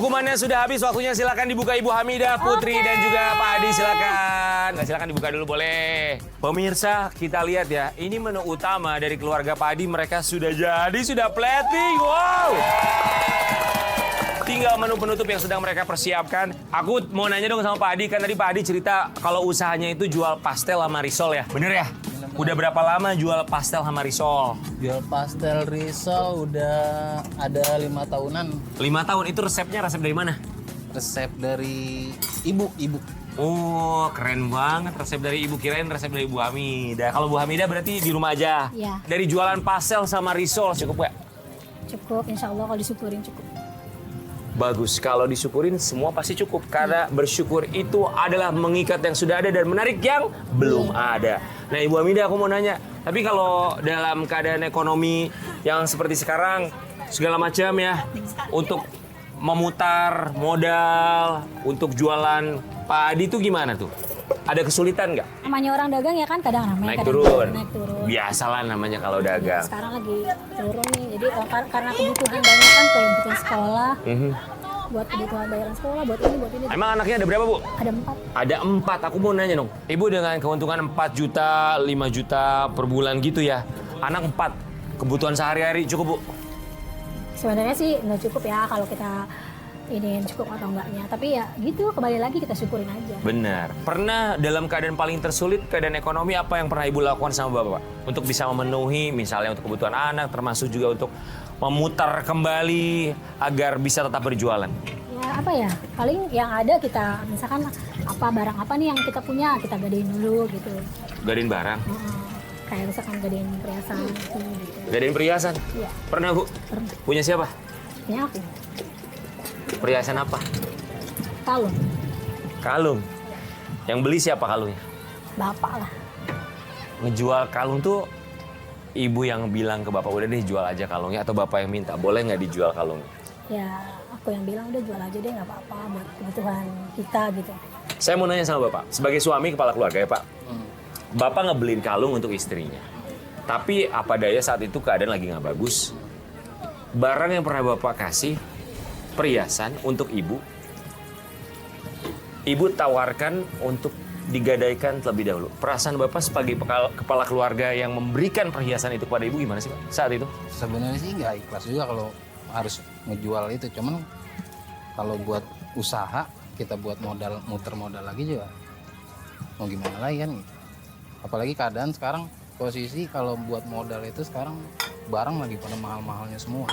hukumannya sudah habis, waktunya silakan dibuka Ibu Hamidah, Putri, dan juga Pak Adi silakan. Nah, silakan dibuka dulu boleh. Pemirsa, kita lihat ya, ini menu utama dari keluarga Pak Adi, mereka sudah jadi, sudah plating, wow. Tinggal menu penutup yang sedang mereka persiapkan. Aku mau nanya dong sama Pak Adi, kan tadi Pak Adi cerita kalau usahanya itu jual pastel sama risol ya, bener ya? Udah berapa lama jual pastel sama risol? Jual pastel risol udah ada 5 tahunan. 5 tahun, itu resepnya resep dari mana? Resep dari ibu. Oh, keren banget resep dari ibu, kirain resep dari Bu Hamidah. Kalau Bu Hamidah berarti di rumah aja? Iya. Dari jualan pastel sama risol cukup gak? Cukup, insya Allah kalau disyukurin cukup. Bagus, kalau disyukurin semua pasti cukup. Karena bersyukur itu adalah mengikat yang sudah ada dan menarik yang belum ada. Nah Ibu Hamidah aku mau nanya, tapi kalau dalam keadaan ekonomi yang seperti sekarang, segala macam ya, untuk memutar modal, untuk jualan Pak Adi itu gimana tuh? Ada kesulitan nggak? Namanya orang dagang ya kan kadang ramai, Naik kadang turun. naik turun. Biasalah namanya kalau dagang. Sekarang lagi turun nih, jadi karena kebutuhan banyak kan, kebutuhan sekolah, buat kebutuhan bayaran sekolah, buat ini. Emang anaknya ada berapa Bu? Ada 4. Ada 4, aku mau nanya dong. Ibu dengan keuntungan 4 juta, 5 juta per bulan gitu ya. Anak 4, kebutuhan sehari-hari cukup Bu? Sebenarnya sih nggak cukup ya kalau kita ini cukup atau enggaknya. Tapi ya gitu, kembali lagi kita syukurin aja. Benar. Pernah dalam keadaan paling tersulit, keadaan ekonomi, apa yang pernah Ibu lakukan sama Bapak? Untuk bisa memenuhi misalnya untuk kebutuhan anak, termasuk juga untuk memutar kembali agar bisa tetap berjualan. Ya apa ya, paling yang ada kita, misalkan apa barang apa nih yang kita punya, kita gadein dulu gitu. Gadein barang? Kayak misalkan gadein perhiasan gitu. Gadein perhiasan? Iya. Pernah Bu? Pernah. Punya siapa? Punya aku. Perhiasan apa? Kalung. Kalung? Yang beli siapa kalungnya? Bapak lah. Ngejual kalung tuh ibu yang bilang ke Bapak, udah deh jual aja kalungnya, atau Bapak yang minta, boleh nggak dijual kalungnya? Ya aku yang bilang udah jual aja deh, nggak apa-apa buat kebutuhan kita gitu. Saya mau nanya sama Bapak, sebagai suami kepala keluarga ya Pak, Bapak ngebeliin kalung untuk istrinya. Tapi apa daya saat itu keadaan lagi nggak bagus. Barang yang pernah Bapak kasih, perhiasan untuk ibu tawarkan untuk digadaikan terlebih dahulu. Perasaan Bapak sebagai kepala keluarga yang memberikan perhiasan itu kepada ibu gimana sih Pak saat itu? Sebenarnya sih nggak ikhlas juga kalau harus ngejual itu. Cuman kalau buat usaha, kita buat modal, muter modal lagi juga. Mau gimana lagi kan? Apalagi keadaan sekarang, posisi kalau buat modal itu sekarang barang lagi pada mahal-mahalnya semua.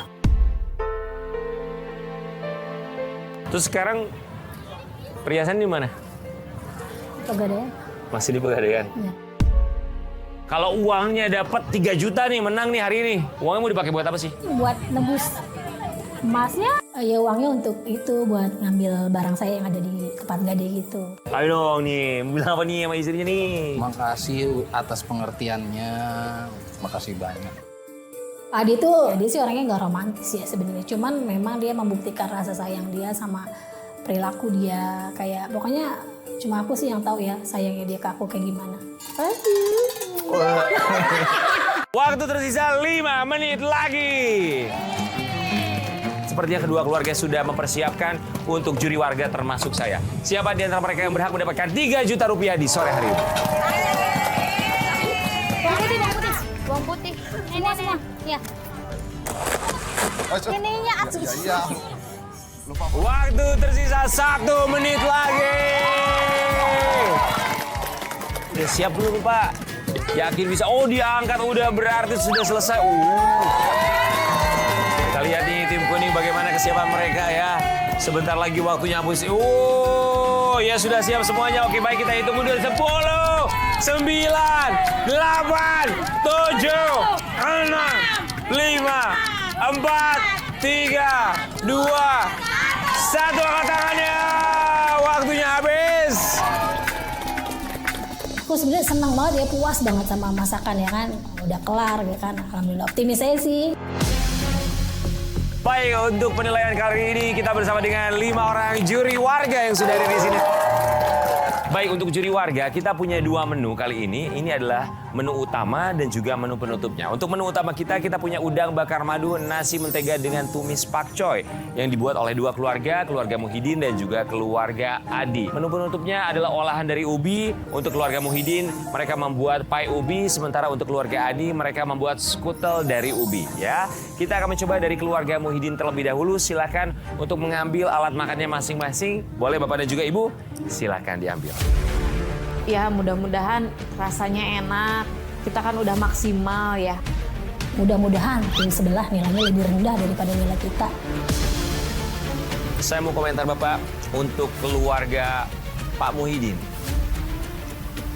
Terus sekarang perhiasan di mana? Pegadaian. Masih di Pegadaian. Ya. Kalau uangnya dapat 3 juta nih, menang nih hari ini. Uangnya mau dipakai buat apa sih? Buat nebus emasnya, ya uangnya untuk itu buat ngambil barang saya yang ada di tempat gade gitu. Ayo dong nih, bilang apa nih sama istrinya nih? Makasih atas pengertiannya, makasih banyak. Adi tuh, dia sih orangnya nggak romantis ya sebenarnya. Cuman memang dia membuktikan rasa sayang dia sama perilaku dia. Kayak pokoknya cuma aku sih yang tahu ya sayangnya dia ke aku kayak gimana. Waktu tersisa 5 menit lagi. Sepertinya kedua keluarga sudah mempersiapkan untuk juri warga termasuk saya. Siapa di antara mereka yang berhak mendapatkan 3 juta rupiah di sore hari ini? Bawang putih. Ini semua. Ya. Ininya aduh. Iya. Waktu tersisa 1 menit lagi. Udah siap belum Pak? Yakin bisa? Oh diangkat, udah berarti sudah selesai. Kita lihat nih tim kuning bagaimana kesiapan mereka ya. Sebentar lagi waktunya habis. Ya sudah siap semuanya. Oke baik, kita hitung mundur. 10, 9, 8, 7, 6, 5, 4, 3, 2, 1. Angkat tangannya. Waktunya habis. Aku sebenarnya senang banget ya, puas banget sama masakan ya kan. Udah kelar ya kan. Alhamdulillah, optimis saya sih. Baik, untuk penilaian kali ini kita bersama dengan 5 orang juri warga yang sudah ada di sini. Baik, untuk juri warga, kita punya 2 menu kali ini. Ini adalah menu utama dan juga menu penutupnya. Untuk menu utama kita punya udang bakar madu, nasi mentega dengan tumis pakcoy yang dibuat oleh 2 keluarga, keluarga Muhyiddin dan juga keluarga Adi. Menu penutupnya adalah olahan dari ubi. Untuk keluarga Muhyiddin, mereka membuat pai ubi, sementara untuk keluarga Adi, mereka membuat skutel dari ubi. Ya, kita akan mencoba dari keluarga Muhyiddin terlebih dahulu. Silakan untuk mengambil alat makannya masing-masing. Boleh Bapak dan juga Ibu? Silakan diambil. Ya mudah-mudahan rasanya enak. Kita kan udah maksimal ya. Mudah-mudahan tim sebelah nilainya lebih rendah daripada nilai kita. Saya mau komentar Bapak untuk keluarga Pak Muhyiddin.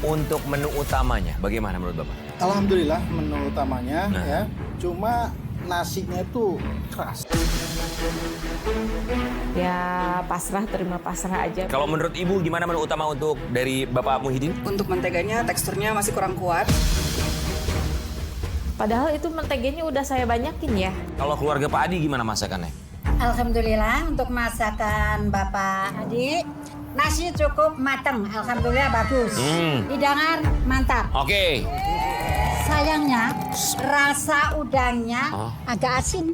Untuk menu utamanya, bagaimana menurut Bapak? Alhamdulillah menu utamanya Nah. ya. Cuma nasinya itu keras. Ya pasrah, terima pasrah aja. Kalau menurut Ibu gimana menu utama untuk dari Bapak Muhyiddin? Untuk menteganya teksturnya masih kurang kuat. Padahal itu menteganya udah saya banyakin ya. Kalau keluarga Pak Adi gimana masakannya? Alhamdulillah untuk masakan Bapak Adi, nasi cukup matang, alhamdulillah bagus. Hidangan mantap. Oke. Sayangnya rasa udangnya agak asin.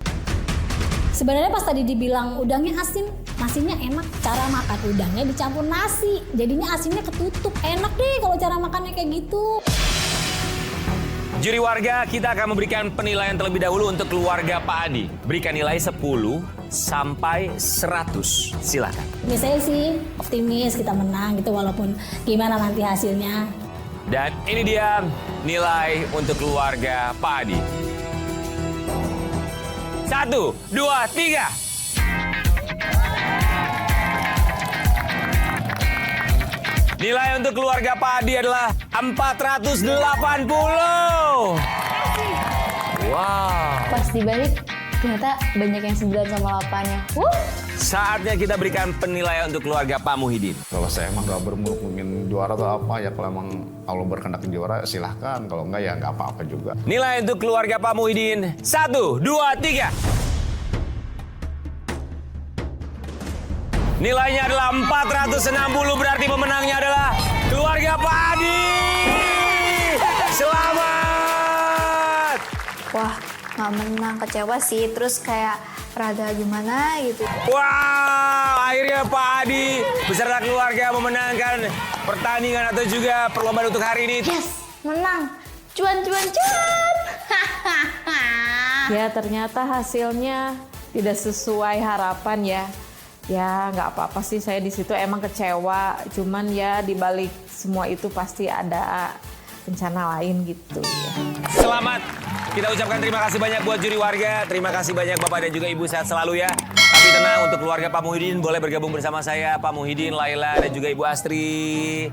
Sebenarnya pas tadi dibilang udangnya asin, nasinya enak. Cara makan udangnya dicampur nasi, jadinya asinnya ketutup. Enak deh kalau cara makannya kayak gitu. Juri warga, kita akan memberikan penilaian terlebih dahulu untuk keluarga Pak Adi. Berikan nilai 10 sampai 100. Silakan. Biasanya sih optimis kita menang gitu walaupun gimana nanti hasilnya. Dan ini dia nilai untuk keluarga Pak Adi. 1, 2, 3. Nilai untuk keluarga Pak Adi adalah 480. Wow. Pas dibalik ternyata banyak yang 9 sama 8-nya. Saatnya kita berikan penilaian untuk keluarga Pak Muhyiddin. Kalau saya emang nggak bermuluk ingin juara atau apa ya, kalau emang Allah berkehendak juara silahkan, kalau enggak ya nggak apa-apa juga. Nilai untuk keluarga Pak Muhyiddin 1, 2, 3. Nilainya adalah 460, berarti pemenangnya adalah keluarga Pak Adi. Selamat. Wah, nggak menang, kecewa sih. Terus kayak rada gimana gitu. Wow, akhirnya Pak Adi beserta keluarga memenangkan pertandingan atau juga perlombaan untuk hari ini. Yes, menang. Cuan, cuan, cuan. Ya ternyata hasilnya tidak sesuai harapan ya. Ya nggak apa-apa sih, saya di situ emang kecewa. Cuman ya dibalik semua itu pasti ada rencana lain gitu ya. Selamat. Kita ucapkan terima kasih banyak buat juri warga. Terima kasih banyak Bapak dan juga Ibu, sehat selalu ya. Tapi tenang, untuk keluarga Pak Muhyiddin boleh bergabung bersama saya, Pak Muhyiddin, Laila, dan juga Ibu Astri.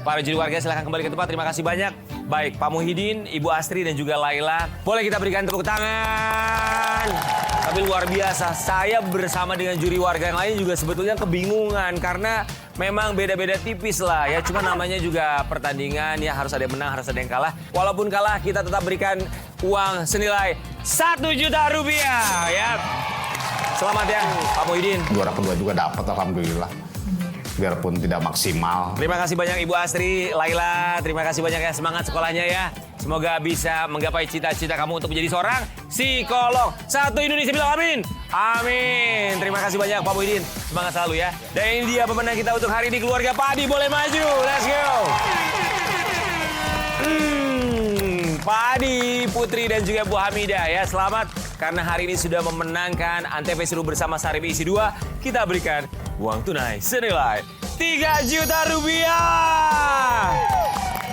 Para juri warga silahkan kembali ke tempat. Terima kasih banyak. Baik, Pak Muhyiddin, Ibu Astri, dan juga Laila. Boleh kita berikan tepuk tangan. Tapi luar biasa, saya bersama dengan juri warga yang lain juga sebetulnya kebingungan. Karena memang beda-beda tipis lah ya. Cuma namanya juga pertandingan ya, harus ada yang menang, harus ada yang kalah. Walaupun kalah, kita tetap berikan uang senilai 1 juta rupiah ya. Selamat ya Pak Muhyiddin. Juara kedua juga dapat, alhamdulillah. Biarpun tidak maksimal. Terima kasih banyak Ibu Astri, Laila. Terima kasih banyak ya, semangat sekolahnya ya. Semoga bisa menggapai cita-cita kamu untuk menjadi seorang psikolog. Satu Indonesia bilang amin. Amin. Terima kasih banyak Pak Muhyiddin. Semangat selalu ya. Dan ini dia pemenang kita untuk hari ini, keluarga Pak Adi. Boleh maju. Let's go. Pak Adi, Putri, dan juga Bu Hamidah ya. Selamat karena hari ini sudah memenangkan Antv Seru bersama Sarip isi 2. Kita berikan uang tunai senilai 3 juta rupiah.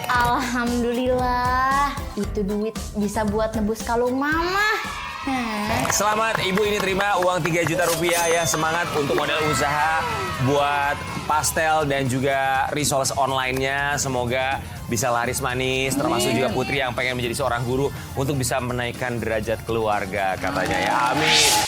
Alhamdulillah, itu duit bisa buat nebus kalung mama. Selamat Ibu, ini terima uang 3 juta rupiah ya. Semangat untuk modal usaha buat pastel dan juga resource online-nya. Semoga bisa laris manis, termasuk juga Putri yang pengen menjadi seorang guru untuk bisa menaikkan derajat keluarga katanya ya. Amin.